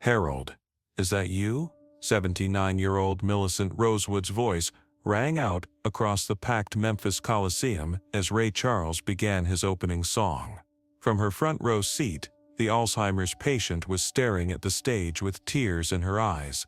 Harold, is that you? 79-year-old Millicent Rosewood's voice rang out across the packed Memphis Coliseum as Ray Charles began his opening song. From her front row seat, the Alzheimer's patient was staring at the stage with tears in her eyes,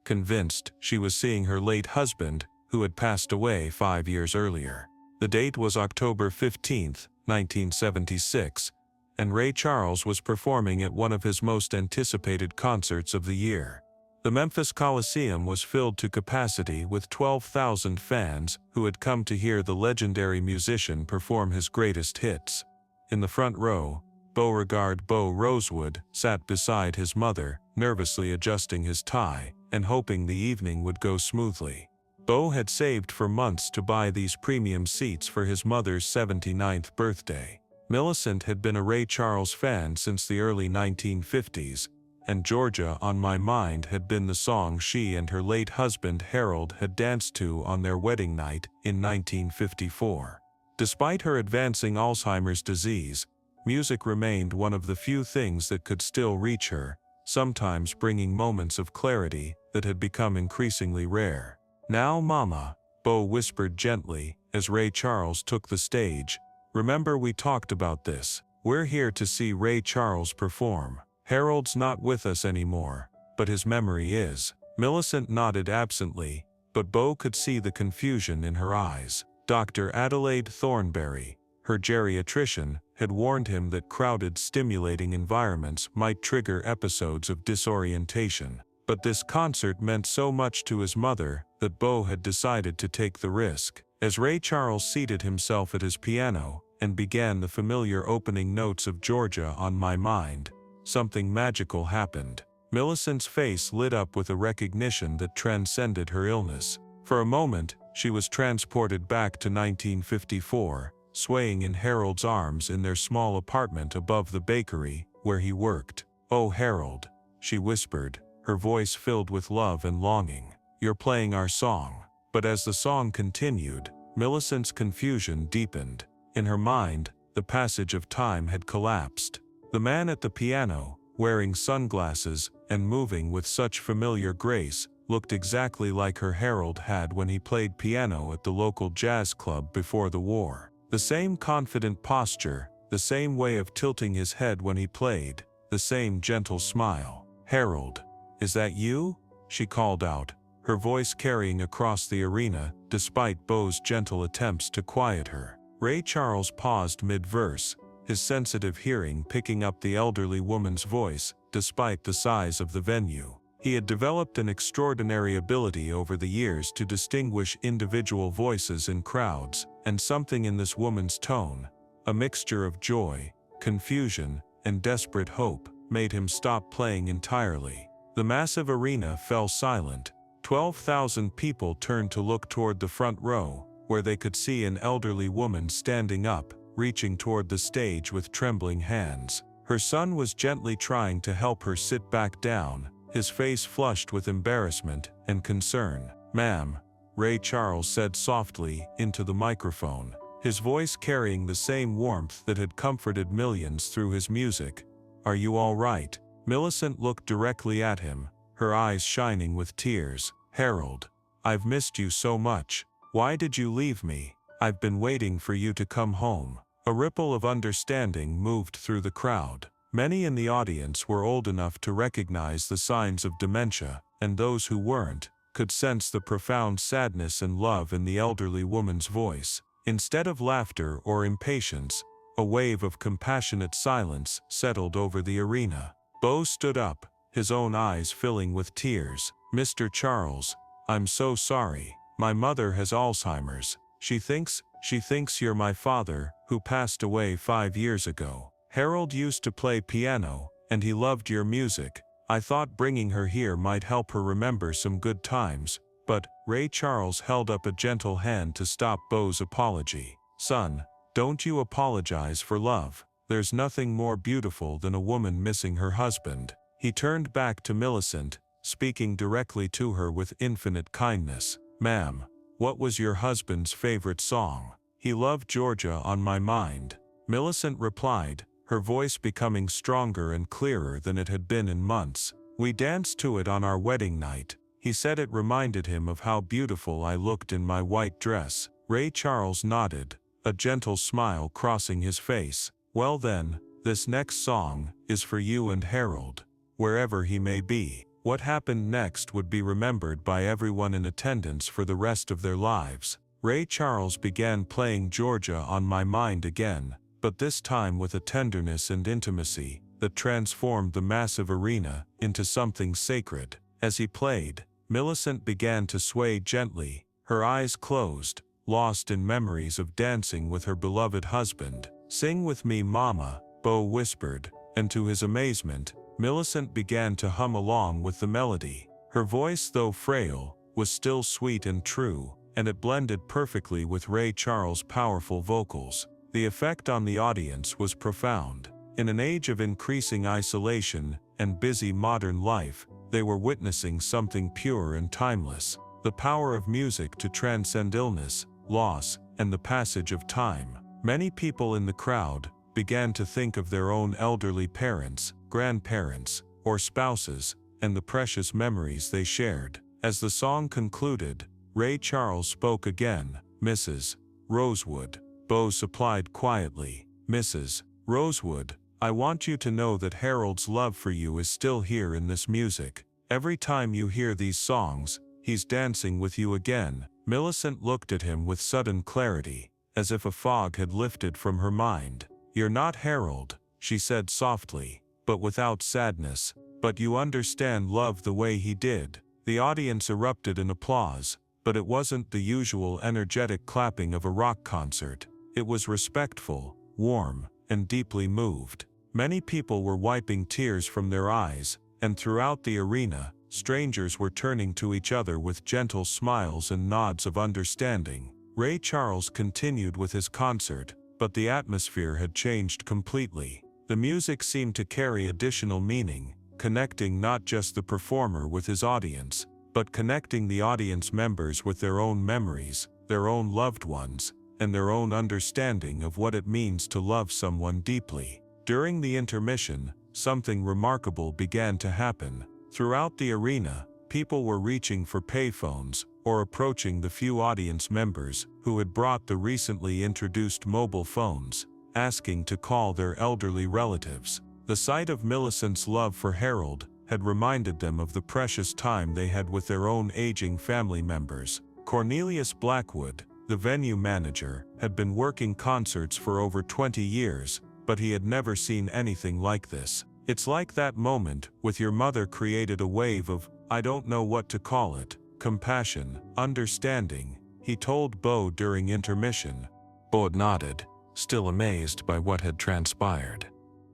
convinced she was seeing her late husband, who had passed away 5 years earlier. The date was October 15, 1976, and Ray Charles was performing at one of his most anticipated concerts of the year. The Memphis Coliseum was filled to capacity with 12,000 fans who had come to hear the legendary musician perform his greatest hits. In the front row, Beauregard Beau Rosewood sat beside his mother, nervously adjusting his tie and hoping the evening would go smoothly. Beau had saved for months to buy these premium seats for his mother's 79th birthday. Millicent had been a Ray Charles fan since the early 1950s, and Georgia on My Mind had been the song she and her late husband Harold had danced to on their wedding night in 1954. Despite her advancing Alzheimer's disease, music remained one of the few things that could still reach her, sometimes bringing moments of clarity that had become increasingly rare. "Now, Mama," Beau whispered gently as Ray Charles took the stage. "Remember we talked about this. We're here to see Ray Charles perform. Harold's not with us anymore, but his memory is." Millicent nodded absently, but Beau could see the confusion in her eyes. Dr. Adelaide Thornberry, her geriatrician, had warned him that crowded, stimulating environments might trigger episodes of disorientation. But this concert meant so much to his mother that Beau had decided to take the risk. As Ray Charles seated himself at his piano and began the familiar opening notes of Georgia on My Mind, something magical happened. Millicent's face lit up with a recognition that transcended her illness. For a moment, she was transported back to 1954, swaying in Harold's arms in their small apartment above the bakery where he worked. "Oh, Harold," she whispered, her voice filled with love and longing. "You're playing our song." But as the song continued, Millicent's confusion deepened. In her mind, the passage of time had collapsed. The man at the piano, wearing sunglasses and moving with such familiar grace, looked exactly like her Harold had when he played piano at the local jazz club before the war. The same confident posture, the same way of tilting his head when he played, the same gentle smile. "Harold, is that you?" she called out, her voice carrying across the arena despite Beau's gentle attempts to quiet her. Ray Charles paused mid-verse, his sensitive hearing picking up the elderly woman's voice despite the size of the venue. He had developed an extraordinary ability over the years to distinguish individual voices in crowds, and something in this woman's tone, a mixture of joy, confusion, and desperate hope, made him stop playing entirely. The massive arena fell silent. 12,000 people turned to look toward the front row, where they could see an elderly woman standing up, reaching toward the stage with trembling hands. Her son was gently trying to help her sit back down, his face flushed with embarrassment and concern. "Ma'am," Ray Charles said softly into the microphone, his voice carrying the same warmth that had comforted millions through his music. "Are you all right?" Millicent looked directly at him, her eyes shining with tears. "Harold, I've missed you so much. Why did you leave me? I've been waiting for you to come home." A ripple of understanding moved through the crowd. Many in the audience were old enough to recognize the signs of dementia, and those who weren't could sense the profound sadness and love in the elderly woman's voice. Instead of laughter or impatience, a wave of compassionate silence settled over the arena. Beau stood up, his own eyes filling with tears. "Mr. Charles, I'm so sorry. My mother has Alzheimer's. She thinks you're my father, who passed away 5 years ago. Harold used to play piano, and he loved your music. I thought bringing her here might help her remember some good times, but..." Ray Charles held up a gentle hand to stop Beau's apology. "Son, don't you apologize for love. There's nothing more beautiful than a woman missing her husband." He turned back to Millicent, speaking directly to her with infinite kindness. "Ma'am, what was your husband's favorite song?" "He loved Georgia on My Mind," Millicent replied, her voice becoming stronger and clearer than it had been in months. We danced to it on our wedding night. He said it reminded him of how beautiful I looked in my white dress. Ray Charles nodded, a gentle smile crossing his face. Well then, this next song is for you and Harold, wherever he may be. What happened next would be remembered by everyone in attendance for the rest of their lives. Ray Charles began playing Georgia on My Mind again, but this time with a tenderness and intimacy that transformed the massive arena into something sacred. As he played, Millicent began to sway gently, her eyes closed, lost in memories of dancing with her beloved husband. "Sing with me, Mama," Bo whispered, and to his amazement, Millicent began to hum along with the melody. Her voice, though frail, was still sweet and true, and it blended perfectly with Ray Charles' powerful vocals. The effect on the audience was profound. In an age of increasing isolation and busy modern life, they were witnessing something pure and timeless, the power of music to transcend illness, loss, and the passage of time. Many people in the crowd began to think of their own elderly parents, grandparents, or spouses, and the precious memories they shared. As the song concluded, Ray Charles spoke again. "Mrs. Rosewood," Bo supplied quietly. "Mrs. Rosewood, I want you to know that Harold's love for you is still here in this music. Every time you hear these songs, he's dancing with you again." Millicent looked at him with sudden clarity, as if a fog had lifted from her mind. "You're not Harold," she said softly, but without sadness, "but you understand love the way he did." The audience erupted in applause, but it wasn't the usual energetic clapping of a rock concert. It was respectful, warm, and deeply moved. Many people were wiping tears from their eyes, and throughout the arena, strangers were turning to each other with gentle smiles and nods of understanding. Ray Charles continued with his concert, but the atmosphere had changed completely. The music seemed to carry additional meaning, connecting not just the performer with his audience, but connecting the audience members with their own memories, their own loved ones, and their own understanding of what it means to love someone deeply. During the intermission, something remarkable began to happen. Throughout the arena, people were reaching for payphones or approaching the few audience members who had brought the recently introduced mobile phones, asking to call their elderly relatives. The sight of Millicent's love for Harold had reminded them of the precious time they had with their own aging family members. Cornelius Blackwood, the venue manager, had been working concerts for over 20 years, but he had never seen anything like this. "It's like that moment with your mother created a wave of, I don't know what to call it, compassion, understanding," he told Bo during intermission. Bo nodded, still amazed by what had transpired.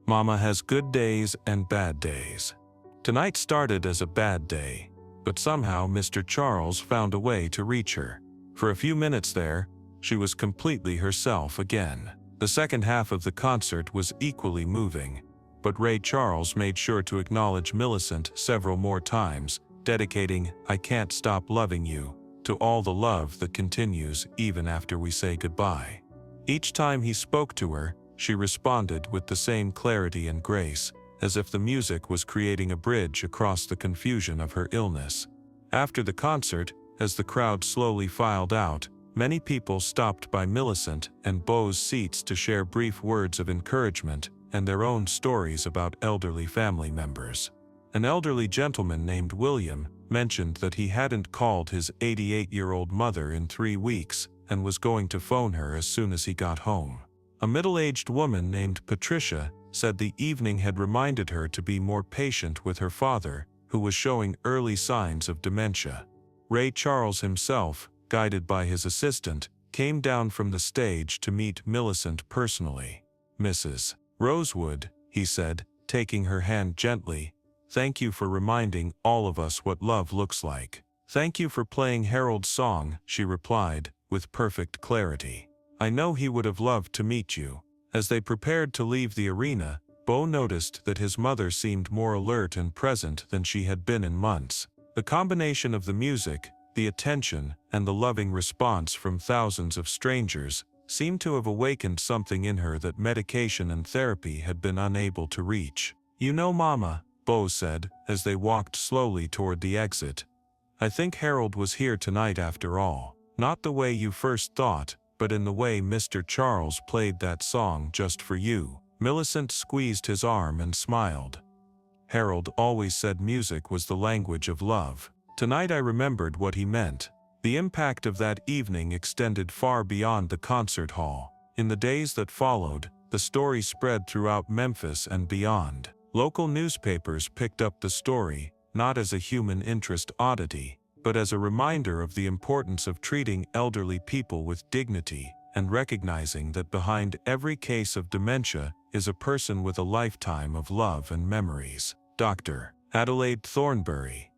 "Mama has good days and bad days. Tonight started as a bad day, but somehow Mr. Charles found a way to reach her. For a few minutes there, she was completely herself again." The second half of the concert was equally moving, but Ray Charles made sure to acknowledge Millicent several more times, dedicating "I Can't Stop Loving You" to all the love that continues even after we say goodbye. Each time he spoke to her, she responded with the same clarity and grace, as if the music was creating a bridge across the confusion of her illness. After the concert, as the crowd slowly filed out, many people stopped by Millicent and Bo's seats to share brief words of encouragement and their own stories about elderly family members. An elderly gentleman named William mentioned that he hadn't called his 88-year-old mother in 3 weeks and was going to phone her as soon as he got home. A middle-aged woman named Patricia said the evening had reminded her to be more patient with her father, who was showing early signs of dementia. Ray Charles himself, guided by his assistant, came down from the stage to meet Millicent personally. "Mrs. Rosewood," he said, taking her hand gently, "thank you for reminding all of us what love looks like." "Thank you for playing Harold's song," she replied, with perfect clarity. "I know he would have loved to meet you." As they prepared to leave the arena, Bo noticed that his mother seemed more alert and present than she had been in months. The combination of the music, the attention, and the loving response from thousands of strangers seemed to have awakened something in her that medication and therapy had been unable to reach. "You know, Mama," Bo said, as they walked slowly toward the exit. "I think Harold was here tonight after all. Not the way you first thought, but in the way Mr. Charles played that song just for you." Millicent squeezed his arm and smiled. "Harold always said music was the language of love." Tonight I remembered what he meant. The impact of that evening extended far beyond the concert hall. In the days that followed, the story spread throughout Memphis and beyond. Local newspapers picked up the story, not as a human interest oddity, but as a reminder of the importance of treating elderly people with dignity and recognizing that behind every case of dementia is a person with a lifetime of love and memories. Dr. Adelaide Thornbury.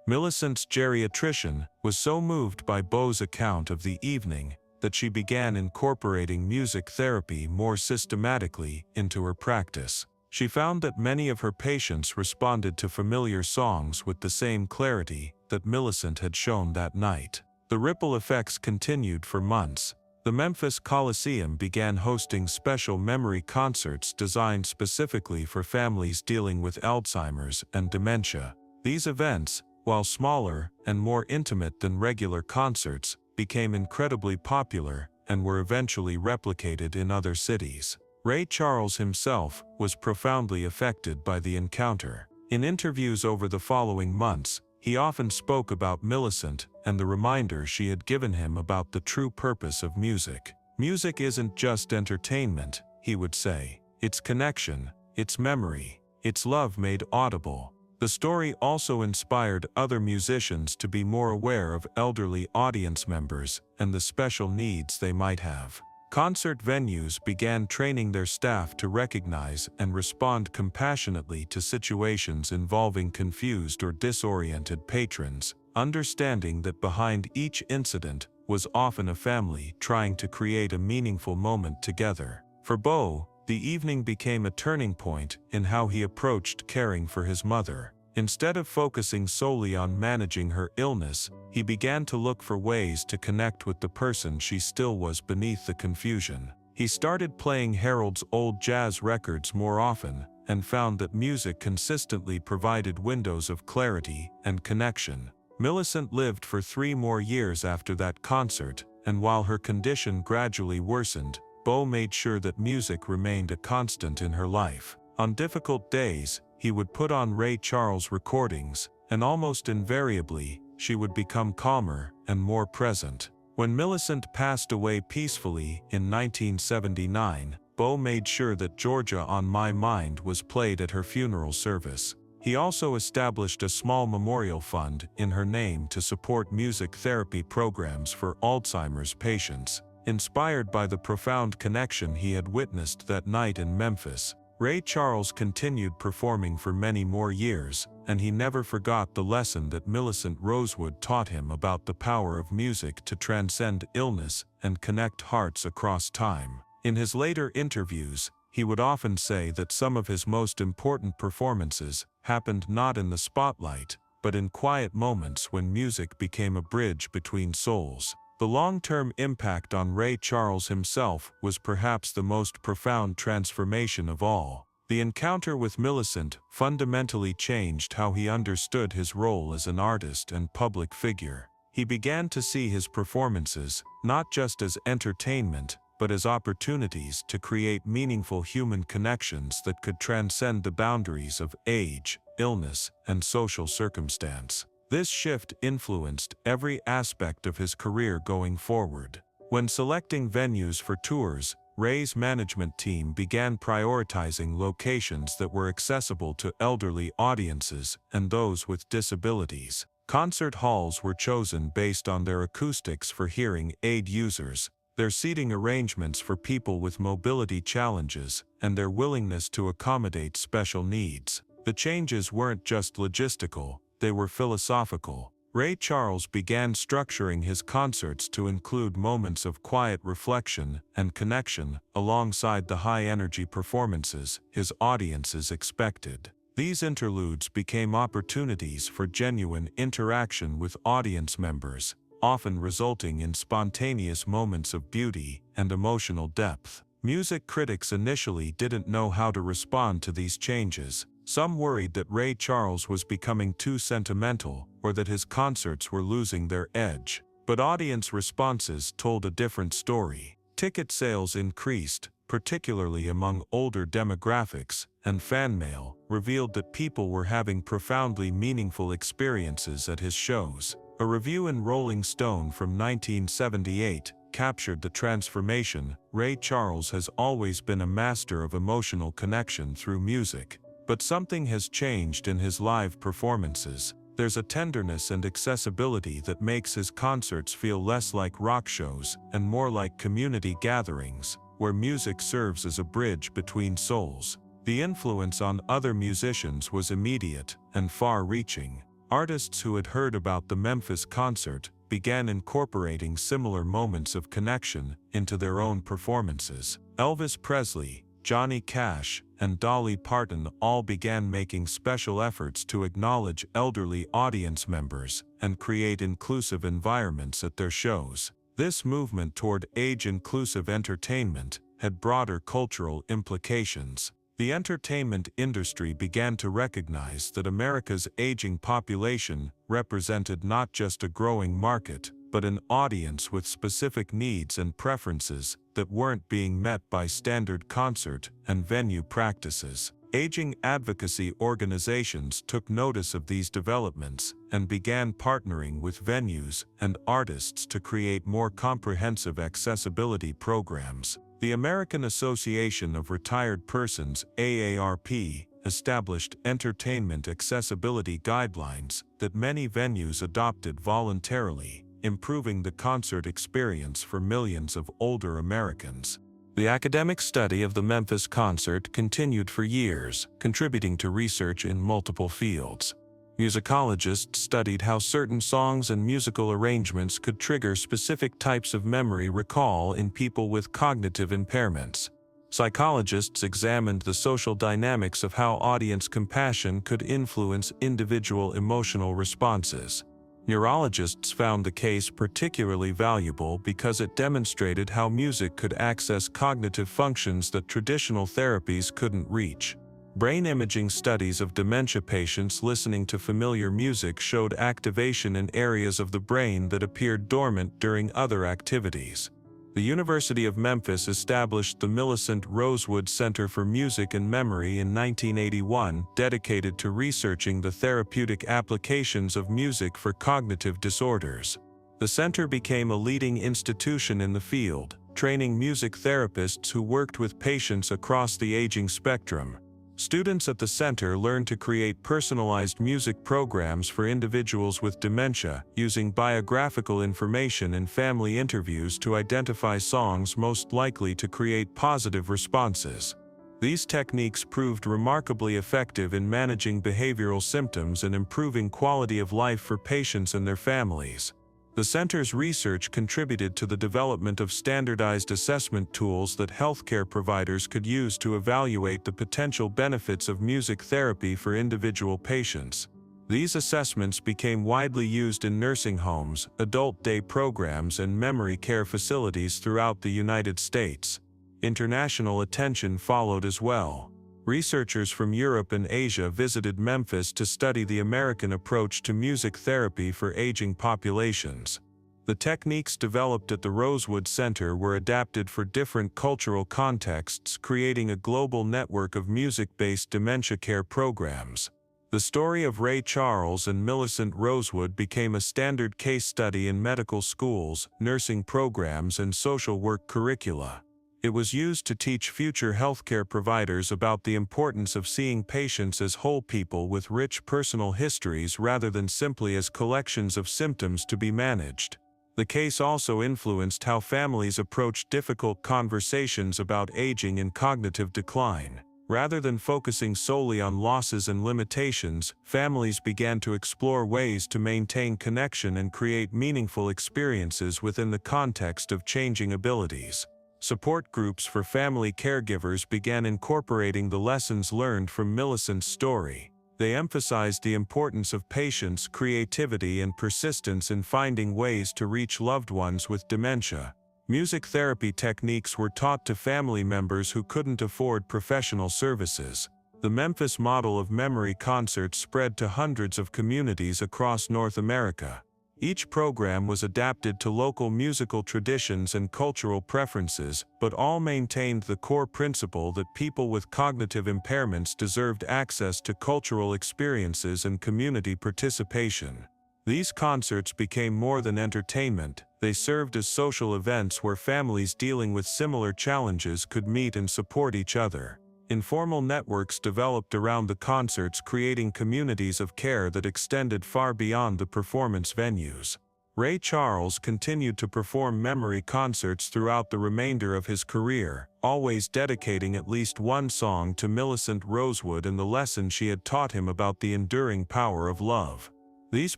Millicent's geriatrician was so moved by Bo's account of the evening that she began incorporating music therapy more systematically into her practice. She found that many of her patients responded to familiar songs with the same clarity that Millicent had shown that night. The ripple effects continued for months. The Memphis Coliseum began hosting special memory concerts designed specifically for families dealing with Alzheimer's and dementia. These events, while smaller and more intimate than regular concerts, became incredibly popular and were eventually replicated in other cities. Ray Charles himself was profoundly affected by the encounter. In interviews over the following months, he often spoke about Millicent and the reminder she had given him about the true purpose of music. "Music isn't just entertainment," he would say. "It's connection, it's memory, it's love made audible." The story also inspired other musicians to be more aware of elderly audience members and the special needs they might have. Concert venues began training their staff to recognize and respond compassionately to situations involving confused or disoriented patrons, understanding that behind each incident was often a family trying to create a meaningful moment together. For Bo, the evening became a turning point in how he approached caring for his mother. Instead of focusing solely on managing her illness, he began to look for ways to connect with the person she still was beneath the confusion. He started playing Harold's old jazz records more often, and found that music consistently provided windows of clarity and connection. Millicent lived for 3 more years after that concert, and while her condition gradually worsened, Bo made sure that music remained a constant in her life. On difficult days, he would put on Ray Charles recordings, and almost invariably, she would become calmer and more present. When Millicent passed away peacefully in 1979, Bo made sure that "Georgia on My Mind" was played at her funeral service. He also established a small memorial fund in her name to support music therapy programs for Alzheimer's patients. Inspired by the profound connection he had witnessed that night in Memphis, Ray Charles continued performing for many more years, and he never forgot the lesson that Millicent Rosewood taught him about the power of music to transcend illness and connect hearts across time. In his later interviews, he would often say that some of his most important performances happened not in the spotlight, but in quiet moments when music became a bridge between souls. The long-term impact on Ray Charles himself was perhaps the most profound transformation of all. The encounter with Millicent fundamentally changed how he understood his role as an artist and public figure. He began to see his performances not just as entertainment, but as opportunities to create meaningful human connections that could transcend the boundaries of age, illness, and social circumstance. This shift influenced every aspect of his career going forward. When selecting venues for tours, Ray's management team began prioritizing locations that were accessible to elderly audiences and those with disabilities. Concert halls were chosen based on their acoustics for hearing aid users, their seating arrangements for people with mobility challenges, and their willingness to accommodate special needs. The changes weren't just logistical, they were philosophical. Ray Charles began structuring his concerts to include moments of quiet reflection and connection alongside the high-energy performances his audiences expected. These interludes became opportunities for genuine interaction with audience members, often resulting in spontaneous moments of beauty and emotional depth. Music critics initially didn't know how to respond to these changes. Some worried that Ray Charles was becoming too sentimental or that his concerts were losing their edge. But audience responses told a different story. Ticket sales increased, particularly among older demographics, and fan mail revealed that people were having profoundly meaningful experiences at his shows. A review in Rolling Stone from 1978 captured the transformation. Ray Charles has always been a master of emotional connection through music. But something has changed in his live performances. There's a tenderness and accessibility that makes his concerts feel less like rock shows and more like community gatherings, where music serves as a bridge between souls. The influence on other musicians was immediate and far-reaching. Artists who had heard about the Memphis concert began incorporating similar moments of connection into their own performances. Elvis Presley, Johnny Cash, and Dolly Parton all began making special efforts to acknowledge elderly audience members and create inclusive environments at their shows. This movement toward age-inclusive entertainment had broader cultural implications. The entertainment industry began to recognize that America's aging population represented not just a growing market, but an audience with specific needs and preferences that weren't being met by standard concert and venue practices. Aging advocacy organizations took notice of these developments and began partnering with venues and artists to create more comprehensive accessibility programs. The American Association of Retired Persons, AARP, established entertainment accessibility guidelines that many venues adopted voluntarily, improving the concert experience for millions of older Americans. The academic study of the Memphis concert continued for years, contributing to research in multiple fields. Musicologists studied how certain songs and musical arrangements could trigger specific types of memory recall in people with cognitive impairments. Psychologists examined the social dynamics of how audience compassion could influence individual emotional responses. Neurologists found the case particularly valuable because it demonstrated how music could access cognitive functions that traditional therapies couldn't reach. Brain imaging studies of dementia patients listening to familiar music showed activation in areas of the brain that appeared dormant during other activities. The University of Memphis established the Millicent Rosewood Center for Music and Memory in 1981, dedicated to researching the therapeutic applications of music for cognitive disorders. The center became a leading institution in the field, training music therapists who worked with patients across the aging spectrum. Students at the center learned to create personalized music programs for individuals with dementia, using biographical information and family interviews to identify songs most likely to create positive responses. These techniques proved remarkably effective in managing behavioral symptoms and improving quality of life for patients and their families. The center's research contributed to the development of standardized assessment tools that healthcare providers could use to evaluate the potential benefits of music therapy for individual patients. These assessments became widely used in nursing homes, adult day programs, and memory care facilities throughout the United States. International attention followed as well. Researchers from Europe and Asia visited Memphis to study the American approach to music therapy for aging populations. The techniques developed at the Rosewood Center were adapted for different cultural contexts, creating a global network of music-based dementia care programs. The story of Ray Charles and Millicent Rosewood became a standard case study in medical schools, nursing programs, and social work curricula. It was used to teach future healthcare providers about the importance of seeing patients as whole people with rich personal histories rather than simply as collections of symptoms to be managed. The case also influenced how families approached difficult conversations about aging and cognitive decline. Rather than focusing solely on losses and limitations, families began to explore ways to maintain connection and create meaningful experiences within the context of changing abilities. Support groups for family caregivers began incorporating the lessons learned from Millicent's story. They emphasized the importance of patience, creativity, and persistence in finding ways to reach loved ones with dementia. Music therapy techniques were taught to family members who couldn't afford professional services. The Memphis model of memory concerts spread to hundreds of communities across North America. Each program was adapted to local musical traditions and cultural preferences, but all maintained the core principle that people with cognitive impairments deserved access to cultural experiences and community participation. These concerts became more than entertainment. They served as social events where families dealing with similar challenges could meet and support each other. Informal networks developed around the concerts, creating communities of care that extended far beyond the performance venues. Ray Charles continued to perform memory concerts throughout the remainder of his career, always dedicating at least one song to Millicent Rosewood and the lesson she had taught him about the enduring power of love. These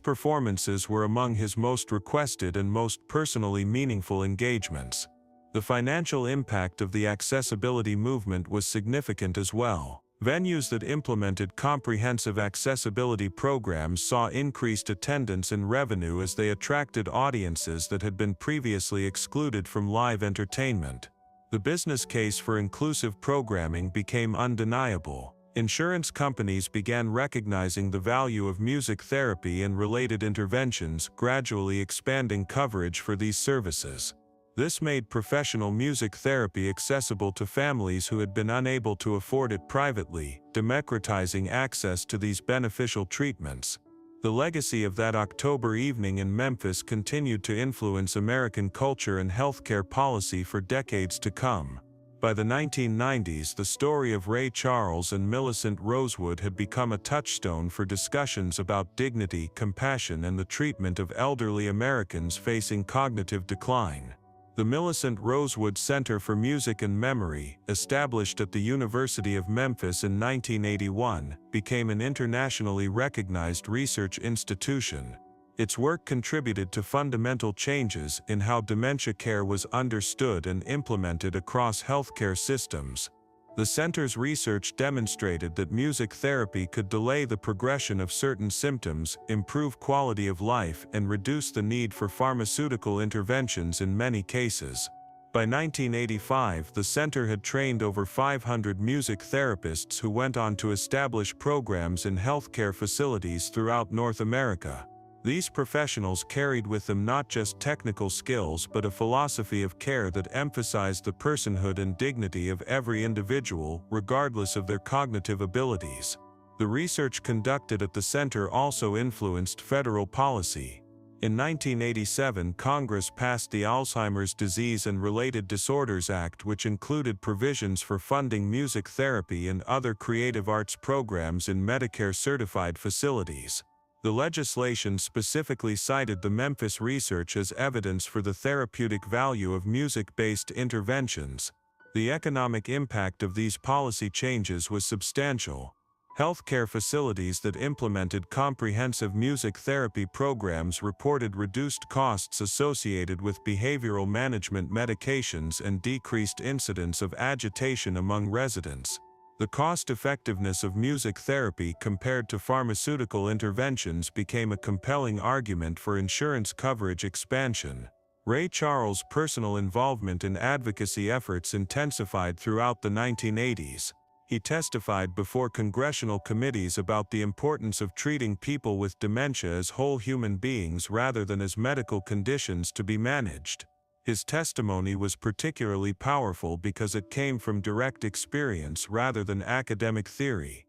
performances were among his most requested and most personally meaningful engagements. The financial impact of the accessibility movement was significant as well. Venues that implemented comprehensive accessibility programs saw increased attendance and revenue as they attracted audiences that had been previously excluded from live entertainment. The business case for inclusive programming became undeniable. Insurance companies began recognizing the value of music therapy and related interventions, gradually expanding coverage for these services. This made professional music therapy accessible to families who had been unable to afford it privately, democratizing access to these beneficial treatments. The legacy of that October evening in Memphis continued to influence American culture and healthcare policy for decades to come. By the 1990s, the story of Ray Charles and Millicent Rosewood had become a touchstone for discussions about dignity, compassion, and the treatment of elderly Americans facing cognitive decline. The Millicent Rosewood Center for Music and Memory, established at the University of Memphis in 1981, became an internationally recognized research institution. Its work contributed to fundamental changes in how dementia care was understood and implemented across healthcare systems. The center's research demonstrated that music therapy could delay the progression of certain symptoms, improve quality of life, and reduce the need for pharmaceutical interventions in many cases. By 1985, the center had trained over 500 music therapists who went on to establish programs in healthcare facilities throughout North America. These professionals carried with them not just technical skills but a philosophy of care that emphasized the personhood and dignity of every individual, regardless of their cognitive abilities. The research conducted at the center also influenced federal policy. In 1987, Congress passed the Alzheimer's Disease and Related Disorders Act, which included provisions for funding music therapy and other creative arts programs in Medicare-certified facilities. The legislation specifically cited the Memphis research as evidence for the therapeutic value of music-based interventions. The economic impact of these policy changes was substantial. Healthcare facilities that implemented comprehensive music therapy programs reported reduced costs associated with behavioral management medications and decreased incidence of agitation among residents. The cost-effectiveness of music therapy compared to pharmaceutical interventions became a compelling argument for insurance coverage expansion. Ray Charles' personal involvement in advocacy efforts intensified throughout the 1980s. He testified before congressional committees about the importance of treating people with dementia as whole human beings rather than as medical conditions to be managed. His testimony was particularly powerful because it came from direct experience rather than academic theory.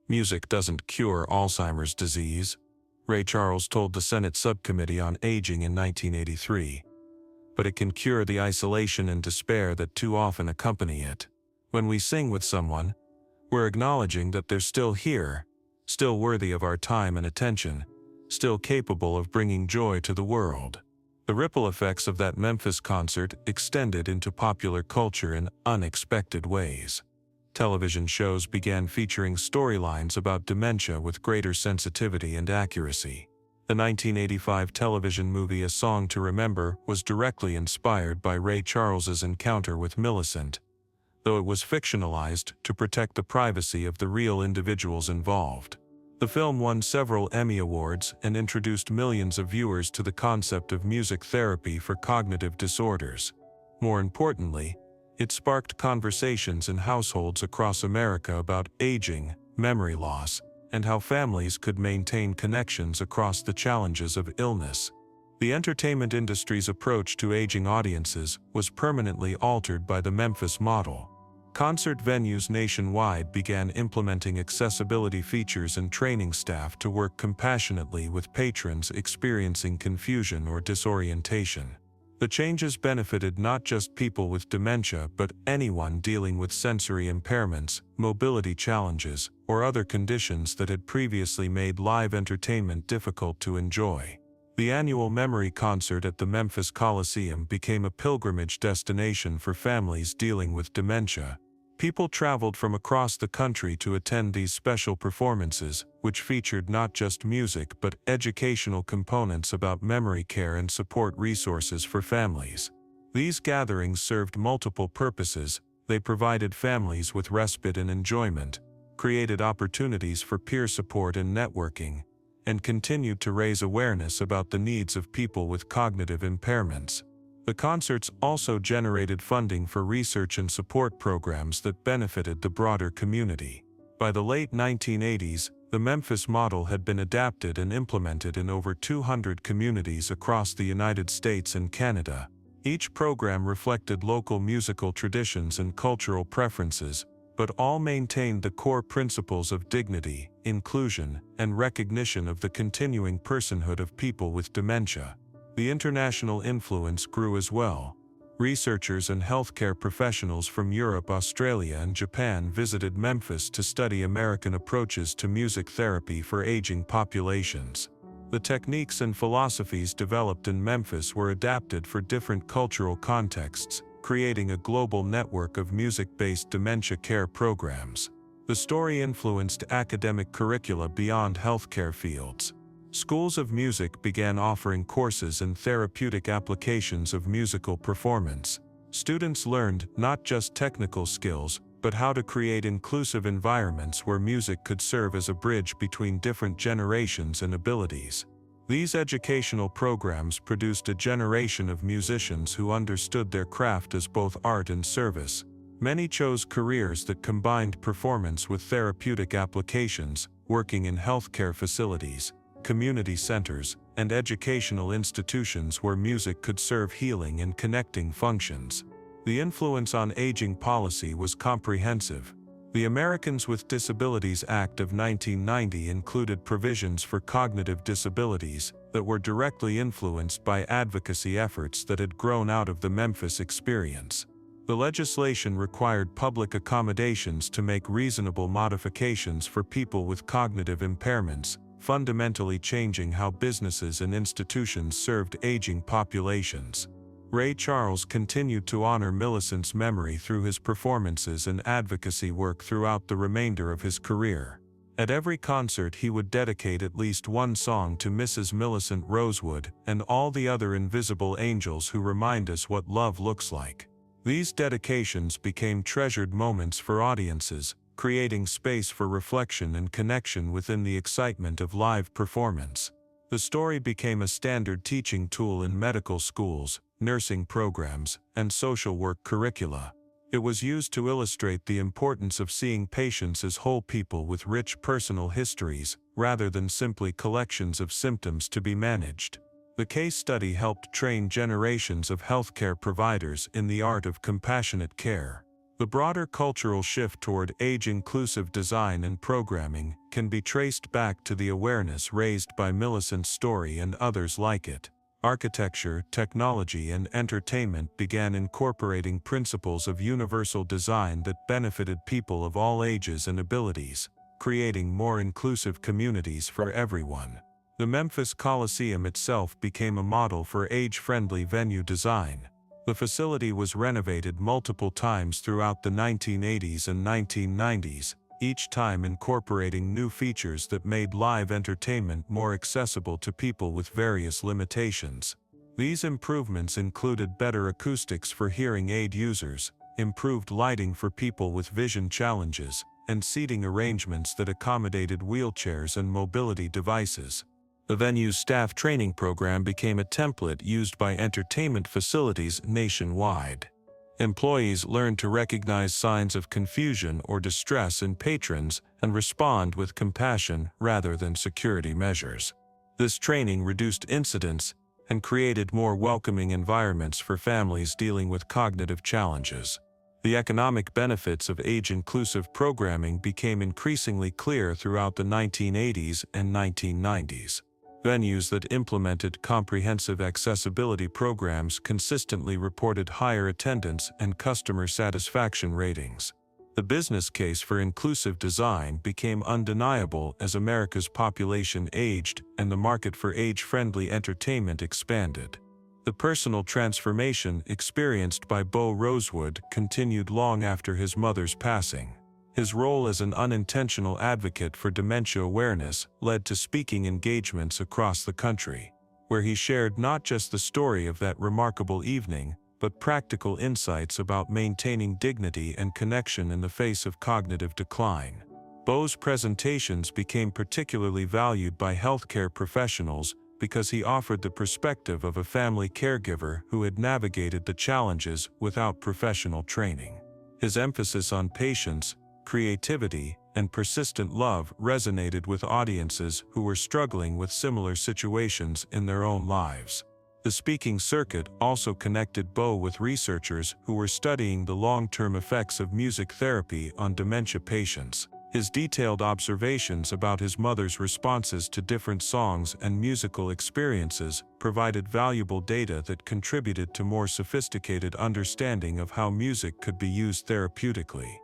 Music doesn't cure Alzheimer's disease, Ray Charles told the Senate Subcommittee on Aging in 1983. But it can cure the isolation and despair that too often accompany it. When we sing with someone, we're acknowledging that they're still here, still worthy of our time and attention, still capable of bringing joy to the world. The ripple effects of that Memphis concert extended into popular culture in unexpected ways. Television shows began featuring storylines about dementia with greater sensitivity and accuracy. The 1985 television movie A Song to Remember was directly inspired by Ray Charles's encounter with Millicent, though it was fictionalized to protect the privacy of the real individuals involved. The film won several Emmy Awards and introduced millions of viewers to the concept of music therapy for cognitive disorders. More importantly, it sparked conversations in households across America about aging, memory loss, and how families could maintain connections across the challenges of illness. The entertainment industry's approach to aging audiences was permanently altered by the Memphis model. Concert venues nationwide began implementing accessibility features and training staff to work compassionately with patrons experiencing confusion or disorientation. The changes benefited not just people with dementia but anyone dealing with sensory impairments, mobility challenges, or other conditions that had previously made live entertainment difficult to enjoy. The annual memory concert at the Memphis Coliseum became a pilgrimage destination for families dealing with dementia. People traveled from across the country to attend these special performances, which featured not just music but educational components about memory care and support resources for families. These gatherings served multiple purposes. They provided families with respite and enjoyment, created opportunities for peer support and networking, and continued to raise awareness about the needs of people with cognitive impairments. The concerts also generated funding for research and support programs that benefited the broader community. By the late 1980s, the Memphis model had been adapted and implemented in over 200 communities across the United States and Canada. Each program reflected local musical traditions and cultural preferences, but all maintained the core principles of dignity, inclusion, and recognition of the continuing personhood of people with dementia. The international influence grew as well. Researchers and healthcare professionals from Europe, Australia, and Japan visited Memphis to study American approaches to music therapy for aging populations. The techniques and philosophies developed in Memphis were adapted for different cultural contexts, creating a global network of music-based dementia care programs. The story influenced academic curricula beyond healthcare fields. Schools of music began offering courses in therapeutic applications of musical performance. Students learned not just technical skills, but how to create inclusive environments where music could serve as a bridge between different generations and abilities. These educational programs produced a generation of musicians who understood their craft as both art and service. Many chose careers that combined performance with therapeutic applications, working in healthcare facilities, community centers, and educational institutions where music could serve healing and connecting functions. The influence on aging policy was comprehensive. The Americans with Disabilities Act of 1990 included provisions for cognitive disabilities that were directly influenced by advocacy efforts that had grown out of the Memphis experience. The legislation required public accommodations to make reasonable modifications for people with cognitive impairments, fundamentally changing how businesses and institutions served aging populations. Ray Charles continued to honor Millicent's memory through his performances and advocacy work throughout the remainder of his career. At every concert he would dedicate at least one song to Mrs. Millicent Rosewood and all the other invisible angels who remind us what love looks like. These dedications became treasured moments for audiences, creating space for reflection and connection within the excitement of live performance. The story became a standard teaching tool in medical schools, nursing programs, and social work curricula. It was used to illustrate the importance of seeing patients as whole people with rich personal histories, rather than simply collections of symptoms to be managed. The case study helped train generations of healthcare providers in the art of compassionate care. The broader cultural shift toward age-inclusive design and programming can be traced back to the awareness raised by Millicent's story and others like it. Architecture, technology, and entertainment began incorporating principles of universal design that benefited people of all ages and abilities, creating more inclusive communities for everyone. The Memphis Coliseum itself became a model for age-friendly venue design. The facility was renovated multiple times throughout the 1980s and 1990s, each time incorporating new features that made live entertainment more accessible to people with various limitations. These improvements included better acoustics for hearing aid users, improved lighting for people with vision challenges, and seating arrangements that accommodated wheelchairs and mobility devices. The venue's staff training program became a template used by entertainment facilities nationwide. Employees learned to recognize signs of confusion or distress in patrons and respond with compassion rather than security measures. This training reduced incidents and created more welcoming environments for families dealing with cognitive challenges. The economic benefits of age-inclusive programming became increasingly clear throughout the 1980s and 1990s. Venues that implemented comprehensive accessibility programs consistently reported higher attendance and customer satisfaction ratings. The business case for inclusive design became undeniable as America's population aged and the market for age-friendly entertainment expanded. The personal transformation experienced by Beau Rosewood continued long after his mother's passing. His role as an unintentional advocate for dementia awareness led to speaking engagements across the country, where he shared not just the story of that remarkable evening, but practical insights about maintaining dignity and connection in the face of cognitive decline. Beau's presentations became particularly valued by healthcare professionals because he offered the perspective of a family caregiver who had navigated the challenges without professional training. His emphasis on patience, creativity, and persistent love resonated with audiences who were struggling with similar situations in their own lives. The speaking circuit also connected Beau with researchers who were studying the long-term effects of music therapy on dementia patients. His detailed observations about his mother's responses to different songs and musical experiences provided valuable data that contributed to more sophisticated understanding of how music could be used therapeutically.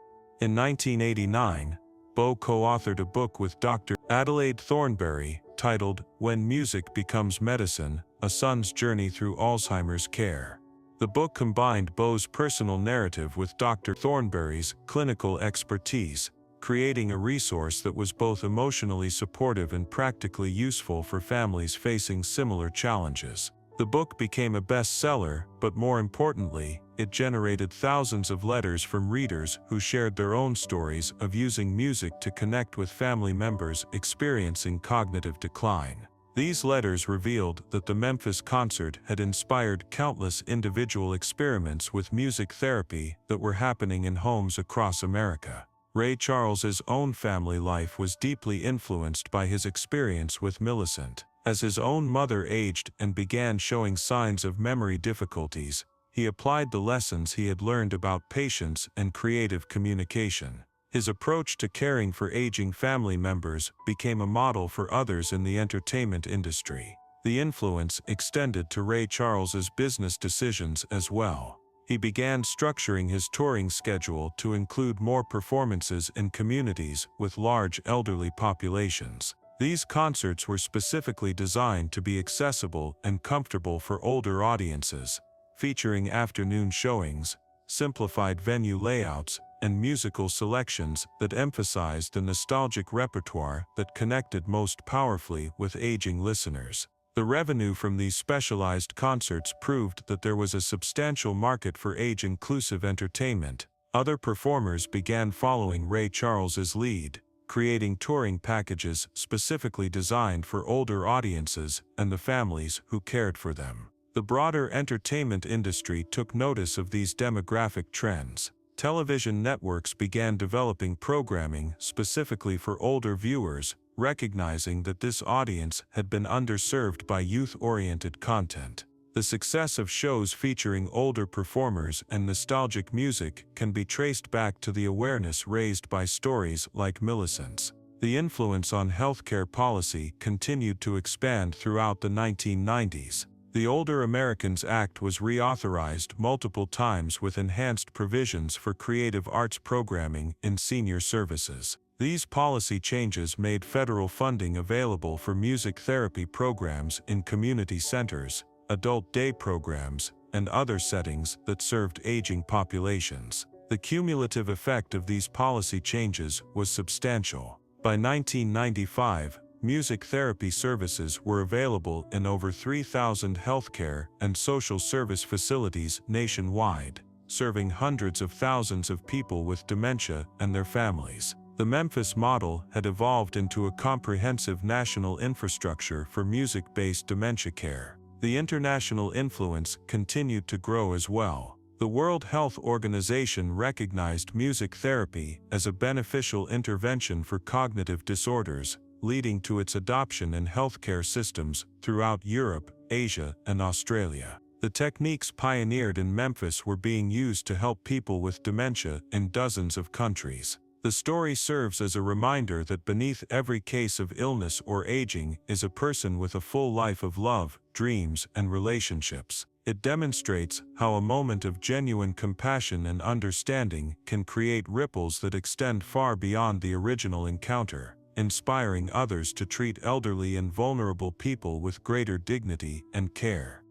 In 1989, Beau co-authored a book with Dr. Adelaide Thornberry titled When Music Becomes Medicine: A Son's Journey Through Alzheimer's Care. The book combined Beau's personal narrative with Dr. Thornberry's clinical expertise, creating a resource that was both emotionally supportive and practically useful for families facing similar challenges. The book became a bestseller, but more importantly, it generated thousands of letters from readers who shared their own stories of using music to connect with family members experiencing cognitive decline. These letters revealed that the Memphis concert had inspired countless individual experiments with music therapy that were happening in homes across America. Ray Charles's own family life was deeply influenced by his experience with Millicent. As his own mother aged and began showing signs of memory difficulties, he applied the lessons he had learned about patience and creative communication. His approach to caring for aging family members became a model for others in the entertainment industry. The influence extended to Ray Charles's business decisions as well. He began structuring his touring schedule to include more performances in communities with large elderly populations. These concerts were specifically designed to be accessible and comfortable for older audiences, featuring afternoon showings, simplified venue layouts, and musical selections that emphasized the nostalgic repertoire that connected most powerfully with aging listeners. The revenue from these specialized concerts proved that there was a substantial market for age-inclusive entertainment. Other performers began following Ray Charles's lead, creating touring packages specifically designed for older audiences and the families who cared for them. The broader entertainment industry took notice of these demographic trends. Television networks began developing programming specifically for older viewers, recognizing that this audience had been underserved by youth-oriented content. The success of shows featuring older performers and nostalgic music can be traced back to the awareness raised by stories like Millicent's. The influence on healthcare policy continued to expand throughout the 1990s. The Older Americans Act was reauthorized multiple times with enhanced provisions for creative arts programming in senior services. These policy changes made federal funding available for music therapy programs in community centers, adult day programs, and other settings that served aging populations. The cumulative effect of these policy changes was substantial. By 1995, music therapy services were available in over 3,000 healthcare and social service facilities nationwide, serving hundreds of thousands of people with dementia and their families. The Memphis model had evolved into a comprehensive national infrastructure for music-based dementia care. The international influence continued to grow as well. The World Health Organization recognized music therapy as a beneficial intervention for cognitive disorders, leading to its adoption in healthcare systems throughout Europe, Asia, and Australia. The techniques pioneered in Memphis were being used to help people with dementia in dozens of countries. The story serves as a reminder that beneath every case of illness or aging is a person with a full life of love, dreams, and relationships. It demonstrates how a moment of genuine compassion and understanding can create ripples that extend far beyond the original encounter, inspiring others to treat elderly and vulnerable people with greater dignity and care.